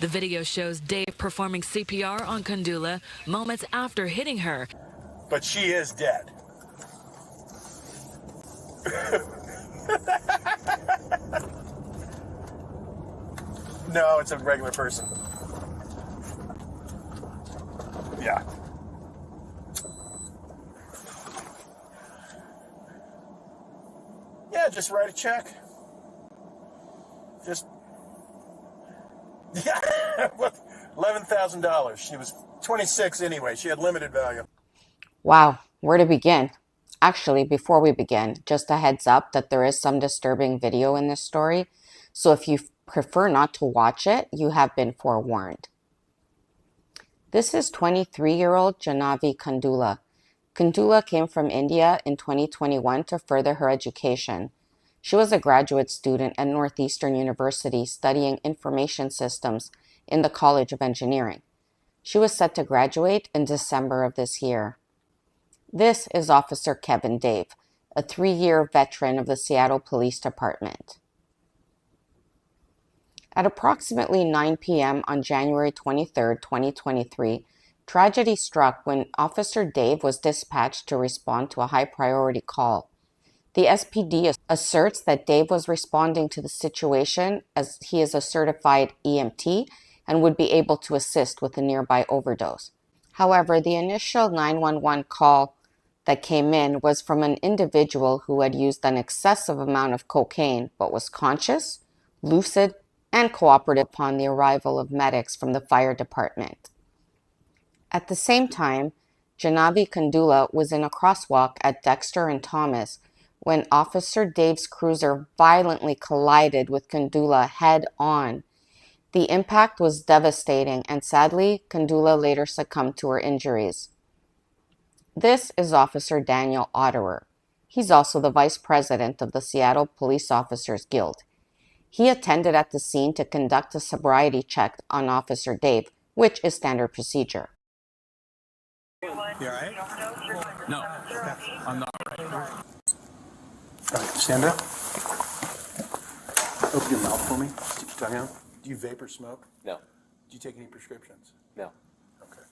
The video shows Dave performing CPR on Kandula moments after hitting her. But she is dead. No, it's a regular person. Yeah. Yeah, just write a check. Just, yeah, $11,000. She was 26 anyway. She had limited value. Wow, where to begin? Actually, before we begin, just a heads up that there is some disturbing video in this story. So if you prefer not to watch it, you have been forewarned. This is 23-year-old Janavi Kandula. Kandula came from India in 2021 to further her education. She was a graduate student at Northeastern University studying information systems in the College of Engineering. She was set to graduate in December of this year. This is Officer Kevin Dave, a 3-year veteran of the Seattle Police Department. At approximately 9 p.m. on January 23, 2023, tragedy struck when Officer Dave was dispatched to respond to a high-priority call. The SPD asserts that Dave was responding to the situation as he is a certified EMT and would be able to assist with a nearby overdose. However, the initial 911 call that came in was from an individual who had used an excessive amount of cocaine but was conscious, lucid, and cooperative upon the arrival of medics from the fire department. At the same time, Janavi Kandula was in a crosswalk at Dexter and Thomas when Officer Dave's cruiser violently collided with Kandula head-on. The impact was devastating, and sadly, Kandula later succumbed to her injuries. This is Officer Daniel Otterer. He's also the vice president of the Seattle Police Officers Guild. He attended at the scene to conduct a sobriety check on Officer Dave, which is standard procedure. You all right? No, I'm not right. All right, stand up. Open your mouth for me. Stick your tongue out. Do you vape or smoke? No. Do you take any prescriptions? No. Okay.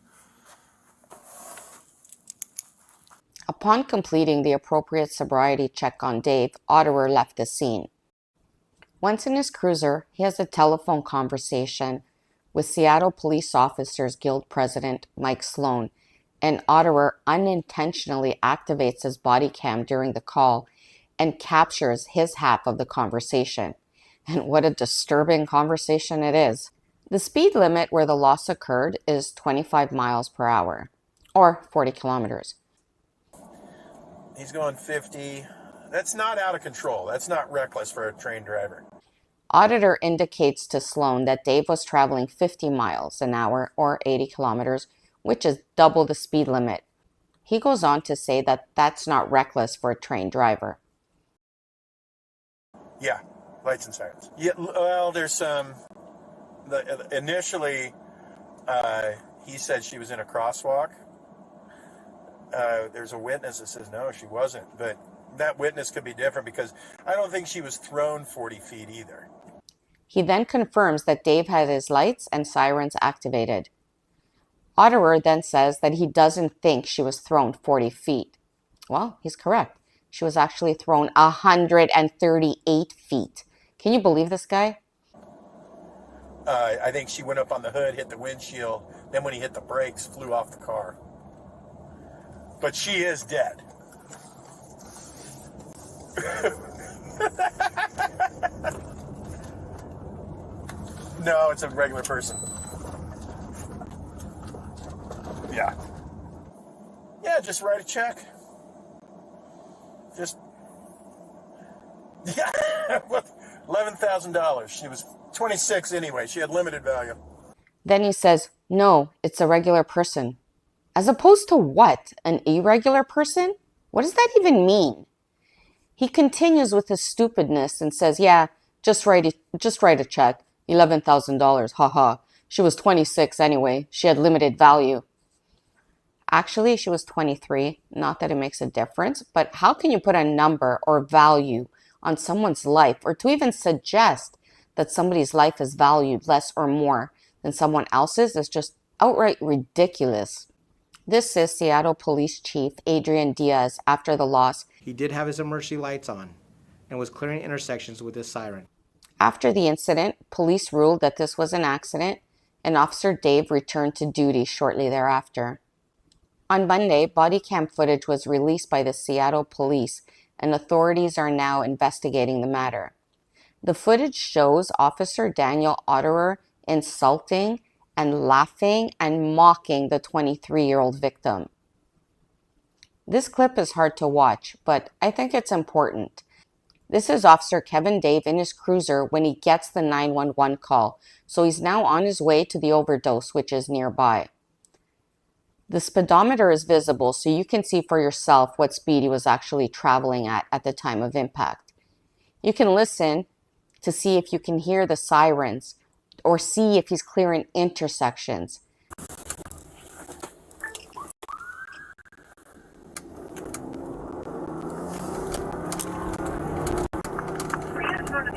Upon completing the appropriate sobriety check on Dave, Otterer left the scene. Once in his cruiser, he has a telephone conversation with Seattle Police Officers Guild President Mike Sloan, and Otterer unintentionally activates his body cam during the call and captures his half of the conversation. And what a disturbing conversation it is. The speed limit where the loss occurred is 25 miles per hour, or 40 kilometers. He's going 50. That's not out of control. That's not reckless for a trained driver. Auditor indicates to Sloan that Dave was traveling 50 miles an hour, or 80 kilometers, which is double the speed limit. He goes on to say that that's not reckless for a trained driver. Yeah, lights and sirens. Yeah, well, there's some. Initially, he said she was in a crosswalk. There's a witness that says no, she wasn't, but that witness could be different because I don't think she was thrown 40 feet either. He then confirms that Dave had his lights and sirens activated. Otterer then says that he doesn't think she was thrown 40 feet. Well, he's correct. She was actually thrown 138 feet. Can you believe this guy? I think she went up on the hood, hit the windshield, then when he hit the brakes, flew off the car. But she is dead. No, it's a regular person. Yeah. Yeah, just write a check. Just, yeah, $11,000. She was 26 anyway. She had limited value. Then he says, no, it's a regular person. As opposed to what? An irregular person? What does that even mean? He continues with his stupidness and says, yeah, just write a check. $11,000, haha. She was 26 anyway. She had limited value. Actually, she was 23. Not that it makes a difference, but how can you put a number or value on someone's life, or to even suggest that somebody's life is valued less or more than someone else's is just outright ridiculous. This is Seattle Police Chief Adrian Diaz after the loss. He did have his emergency lights on and was clearing intersections with his siren. After the incident, police ruled that this was an accident, and Officer Dave returned to duty shortly thereafter. On Monday, body cam footage was released by the Seattle Police, and authorities are now investigating the matter. The footage shows Officer Daniel Otterer insulting and laughing and mocking the 23-year-old victim. This clip is hard to watch, but I think it's important. This is Officer Kevin Dave in his cruiser when he gets the 911 call, so he's now on his way to the overdose, which is nearby. The speedometer is visible, so you can see for yourself what speed he was actually traveling at the time of impact. You can listen to see if you can hear the sirens or see if he's clearing intersections.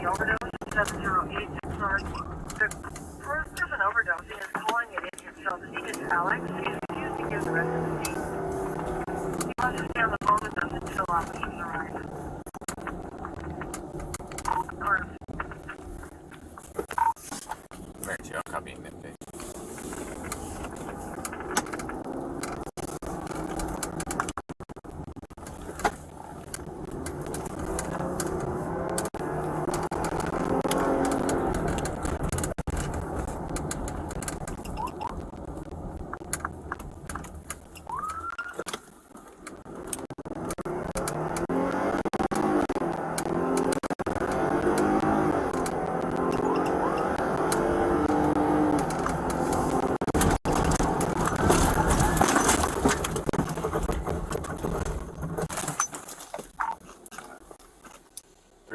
The overdose 708 Sarge. The person of an overdosing is calling it in himself. His name is Alex. He's refused to give the rest of his name. He wants to stay on the phone with us until officers arrive. Mary Jo, copying that page.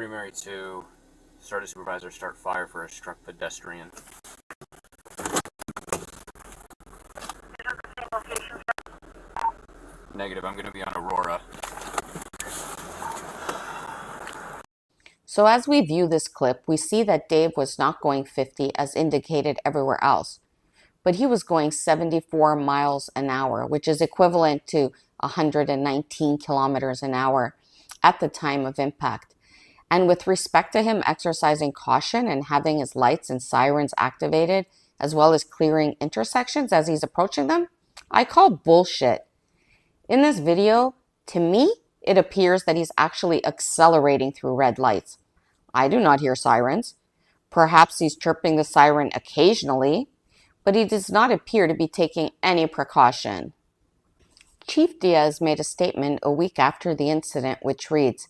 Mary 2, started supervisor, start fire for a struck pedestrian. Negative, I'm going to be on Aurora. So as we view this clip, we see that Dave was not going 50 as indicated everywhere else, but he was going 74 miles an hour, which is equivalent to 119 kilometers an hour at the time of impact. And with respect to him exercising caution and having his lights and sirens activated, as well as clearing intersections as he's approaching them, I call bullshit. In this video, to me, it appears that he's actually accelerating through red lights. I do not hear sirens. Perhaps he's chirping the siren occasionally, but he does not appear to be taking any precaution. Chief Diaz made a statement a week after the incident which reads,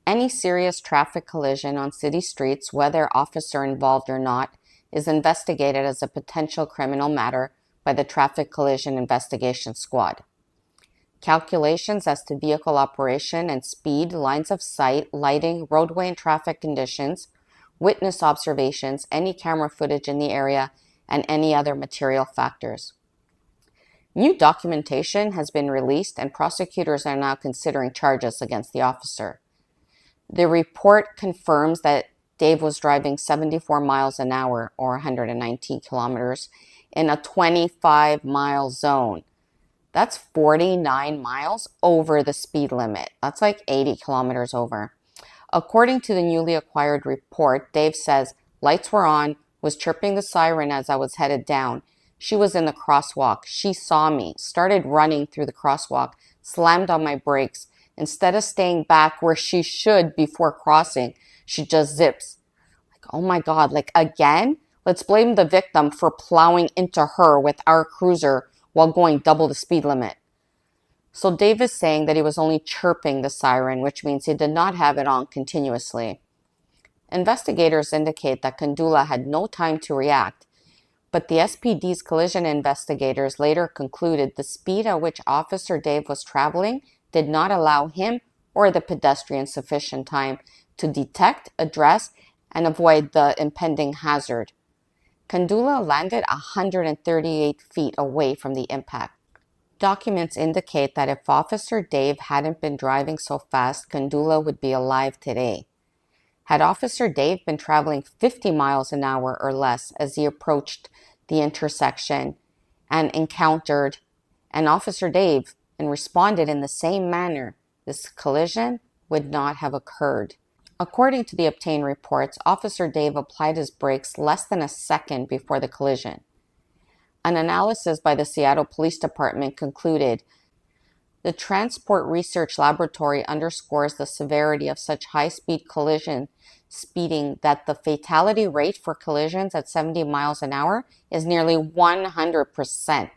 "Any serious traffic collision on city streets, whether officer involved or not, is investigated as a potential criminal matter by the Traffic Collision Investigation Squad. Calculations as to vehicle operation and speed, lines of sight, lighting, roadway and traffic conditions, witness observations, any camera footage in the area, and any other material factors." New documentation has been released and prosecutors are now considering charges against the officer. The report confirms that Dave was driving 74 miles an hour or 119 kilometers in a 25-mile zone. That's 49 miles over the speed limit. That's like 80 kilometers over. According to the newly acquired report, Dave says, "Lights were on, was chirping the siren as I was headed down. She was in the crosswalk. She saw me, started running through the crosswalk, slammed on my brakes. Instead of staying back where she should before crossing, she just zips." Like, oh my God, like again? Let's blame the victim for plowing into her with our cruiser while going double the speed limit. So Dave is saying that he was only chirping the siren, which means he did not have it on continuously. Investigators indicate that Kandula had no time to react, but the SPD's collision investigators later concluded the speed at which Officer Dave was traveling did not allow him or the pedestrian sufficient time to detect, address, and avoid the impending hazard. Kandula landed 138 feet away from the impact. Documents indicate that if Officer Dave hadn't been driving so fast, Kandula would be alive today. Had Officer Dave been traveling 50 miles an hour or less as he approached the intersection and encountered and Officer Dave and responded in the same manner, this collision would not have occurred. According to the obtained reports, Officer Dave applied his brakes less than a second before the collision. An analysis by the Seattle Police Department concluded the Transport Research Laboratory underscores the severity of such high-speed collision speeding that the fatality rate for collisions at 70 miles an hour is nearly 100%.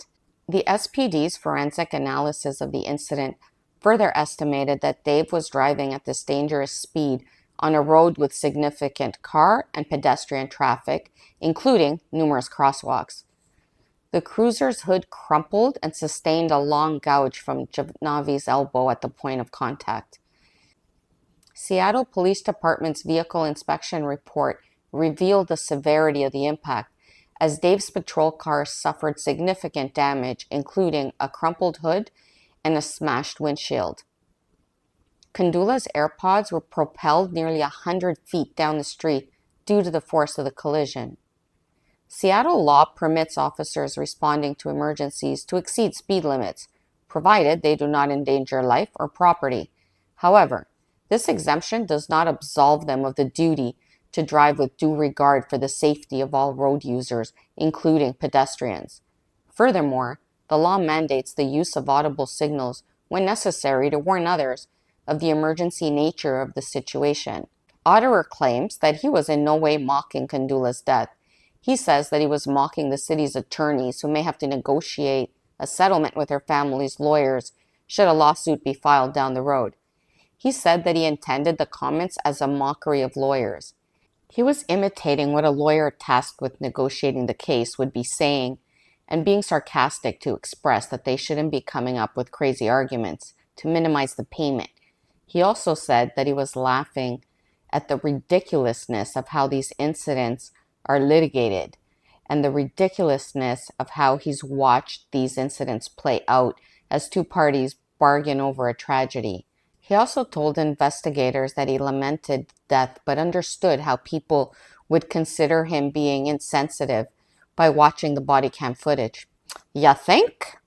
The SPD's forensic analysis of the incident further estimated that Dave was driving at this dangerous speed on a road with significant car and pedestrian traffic, including numerous crosswalks. The cruiser's hood crumpled and sustained a long gouge from Janavi's elbow at the point of contact. Seattle Police Department's vehicle inspection report revealed the severity of the impact, as Dave's patrol car suffered significant damage, including a crumpled hood and a smashed windshield. Kandula's AirPods were propelled nearly 100 feet down the street due to the force of the collision. Seattle law permits officers responding to emergencies to exceed speed limits, provided they do not endanger life or property. However, this exemption does not absolve them of the duty to drive with due regard for the safety of all road users, including pedestrians. Furthermore, the law mandates the use of audible signals when necessary to warn others of the emergency nature of the situation. Otterer claims that he was in no way mocking Kandula's death. He says that he was mocking the city's attorneys who may have to negotiate a settlement with her family's lawyers should a lawsuit be filed down the road. He said that he intended the comments as a mockery of lawyers. He was imitating what a lawyer tasked with negotiating the case would be saying and being sarcastic to express that they shouldn't be coming up with crazy arguments to minimize the payment. He also said that he was laughing at the ridiculousness of how these incidents are litigated and the ridiculousness of how he's watched these incidents play out as two parties bargain over a tragedy. He also told investigators that he lamented death but understood how people would consider him being insensitive by watching the body cam footage. Ya think?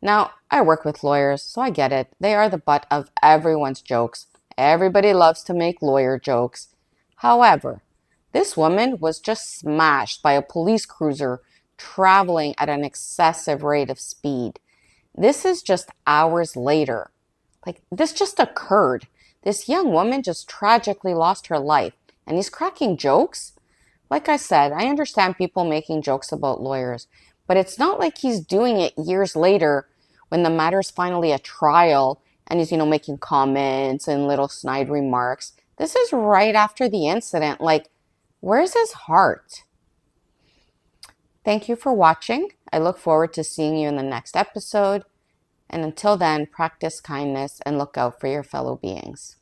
Now, I work with lawyers, so I get it. They are the butt of everyone's jokes. Everybody loves to make lawyer jokes. However, this woman was just smashed by a police cruiser traveling at an excessive rate of speed. This is just hours later. This just occurred. This young woman just tragically lost her life. And he's cracking jokes? Like I said, I understand people making jokes about lawyers, but it's not like he's doing it years later when the matter's finally a trial and he's, making comments and little snide remarks. This is right after the incident. Where's his heart? Thank you for watching. I look forward to seeing you in the next episode. And until then, practice kindness and look out for your fellow beings.